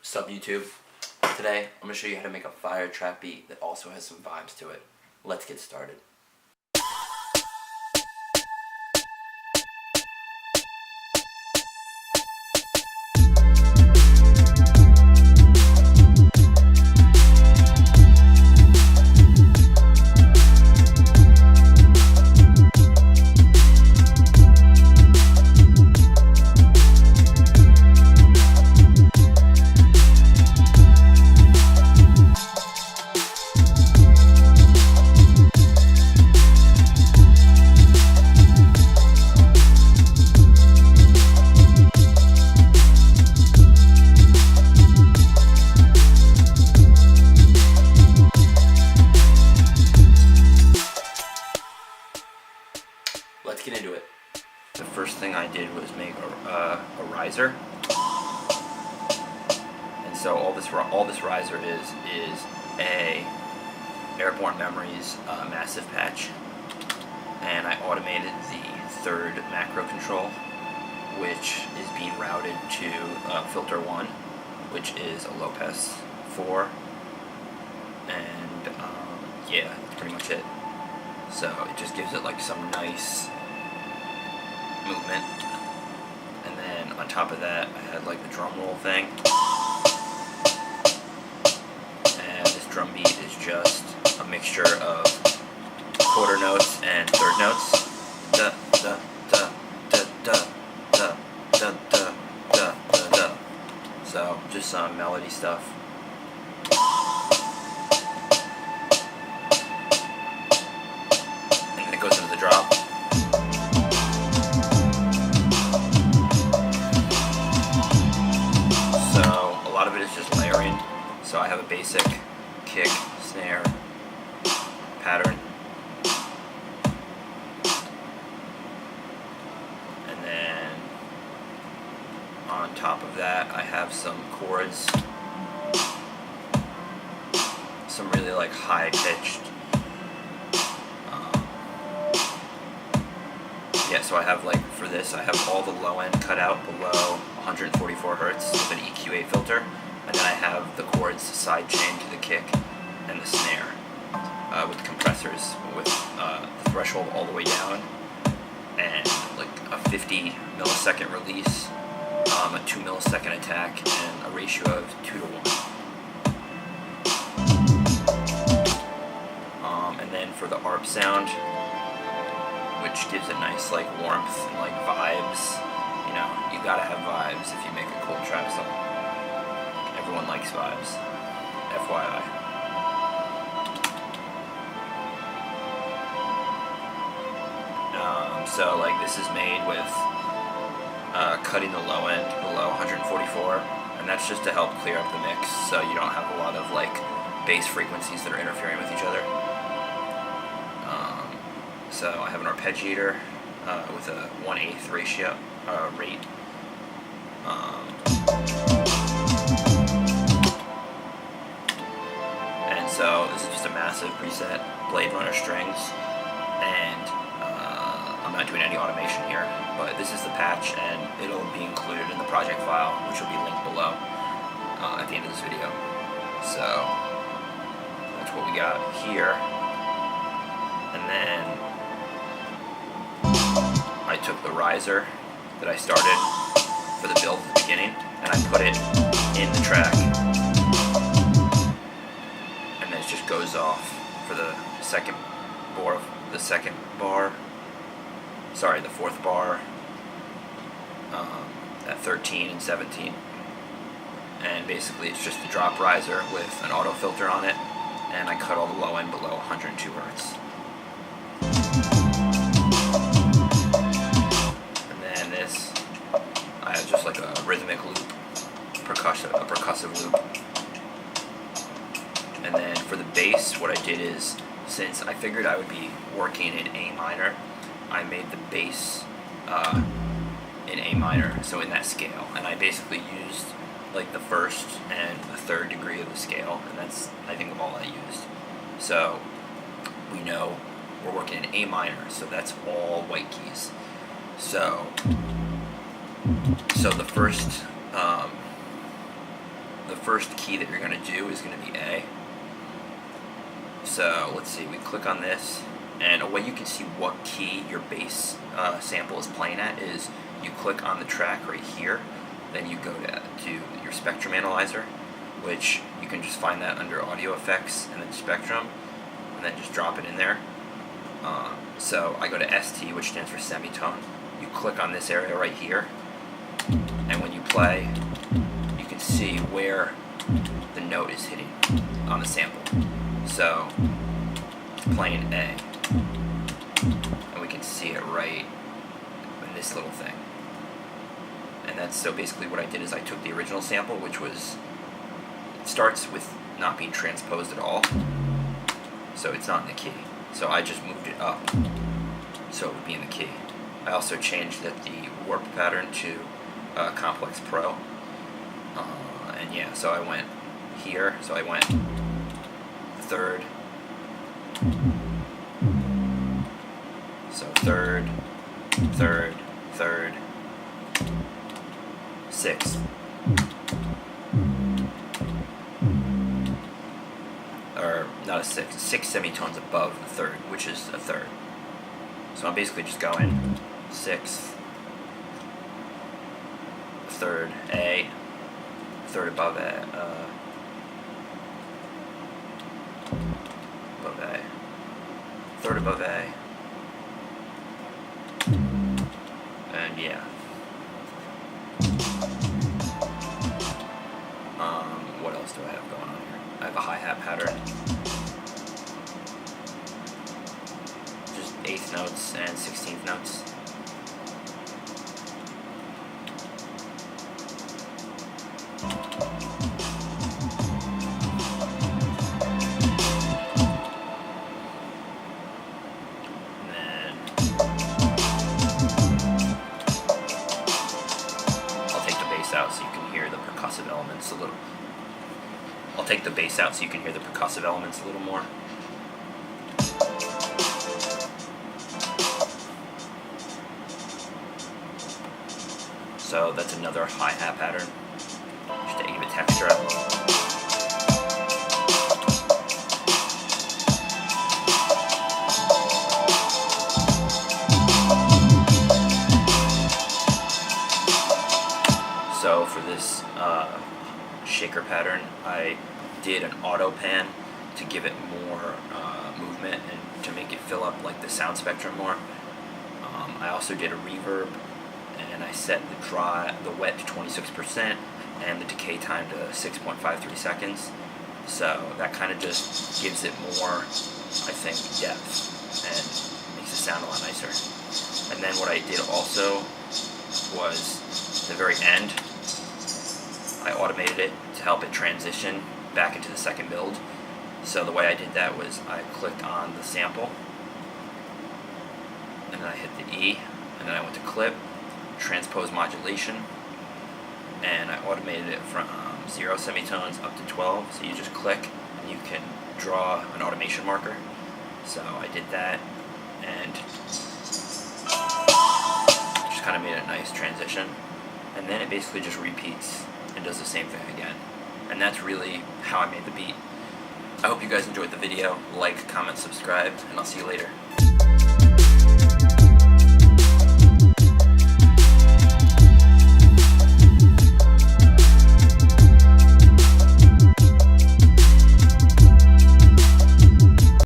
Sup YouTube? Today I'm going to show you how to make a fire trap beat that also has some vibes to it. Let's get started. Let's get into it. The first thing I did was make a riser, and so all this riser is a Airborne Memories massive patch, and I automated the third macro control, which is being routed to filter 1, which is a low pass 4, and yeah, that's pretty much it. So it just gives it like some nice movement, and then on top of that I had like the drum roll thing, and this drum beat is just a mixture of quarter notes and third notes. Da da da da da da da da da da da. So just some melody stuff. And then it goes into the drop. So I have a basic kick, snare, pattern, and then on top of that I have some chords, some really like high pitched, yeah, so I have like, for this I have all the low end cut out below 144 Hertz with an EQ8 filter. And then I have the chords side chained to the kick and the snare with compressors, with the threshold all the way down, and like a 50 millisecond release, a 2 millisecond attack, and a ratio of 2 to 1. And then for the ARP sound, which gives it nice like warmth and like vibes. You know, you gotta have vibes if you make a cool trap song. Everyone likes vibes, FYI. So like this is made with cutting the low end below 144, and that's just to help clear up the mix so you don't have a lot of like bass frequencies that are interfering with each other. So I have an arpeggiator with a 1/8 ratio rate. So this is just a massive preset Blade Runner strings, and I'm not doing any automation here, but this is the patch, and it'll be included in the project file, which will be linked below at the end of this video. So that's what we got here. And then I took the riser that I started for the build at the beginning, and I put it in the track. Just goes off for the fourth bar at 13 and 17, and basically it's just the drop riser with an auto filter on it, and I cut all the low end below 102 Hertz. And then this, I have just like a rhythmic loop, a percussive loop. And then for the bass, what I did is, since I figured I would be working in A minor, I made the bass in A minor, so in that scale. And I basically used like the first and the third degree of the scale, and that's, I think, all I used. So we know we're working in A minor, so that's all white keys. So the first the first key that you're going to do is going to be A. So let's see, we click on this, and a way you can see what key your bass sample is playing at is you click on the track right here, then you go to your spectrum analyzer, which you can just find that under audio effects and then spectrum, and then just drop it in there. So I go to ST, which stands for semitone. You click on this area right here, and when you play, you can see where the note is hitting on the sample. So it's playing A, and we can see it right in this little thing. And that's, so basically what I did is I took the original sample, which was, it starts with not being transposed at all, so it's not in the key. So I just moved it up so it would be in the key. I also changed the warp pattern to Complex Pro. And yeah, so I went here, so I went third, so third, third, third, sixth, or not a sixth, 6 semitones above the third, which is a third. So I'm basically just going sixth, third A, third above A, above A, third above A, and yeah. What else do I have going on here? I have a hi-hat pattern, just 8th notes and 16th notes. Out so you can hear the percussive elements a little. I'll take the bass out so you can hear the percussive elements a little more. So that's another hi-hat pattern, just to give it texture. So for this shaker pattern, I did an auto pan to give it more movement and to make it fill up like the sound spectrum more. I also did a reverb, and I set the wet to 26% and the decay time to 6.53 seconds. So that kind of just gives it more, I think, depth and makes it sound a lot nicer. And then what I did also was the very end, I automated it to help it transition back into the second build. So the way I did that was I clicked on the sample, and then I hit the E, and then I went to clip, transpose modulation, and I automated it from 0 semitones up to 12. So you just click and you can draw an automation marker. So I did that, and just kind of made a nice transition. And then it basically just repeats and does the same thing again. And that's really how I made the beat. I hope you guys enjoyed the video. Like, comment, subscribe, and I'll see you later.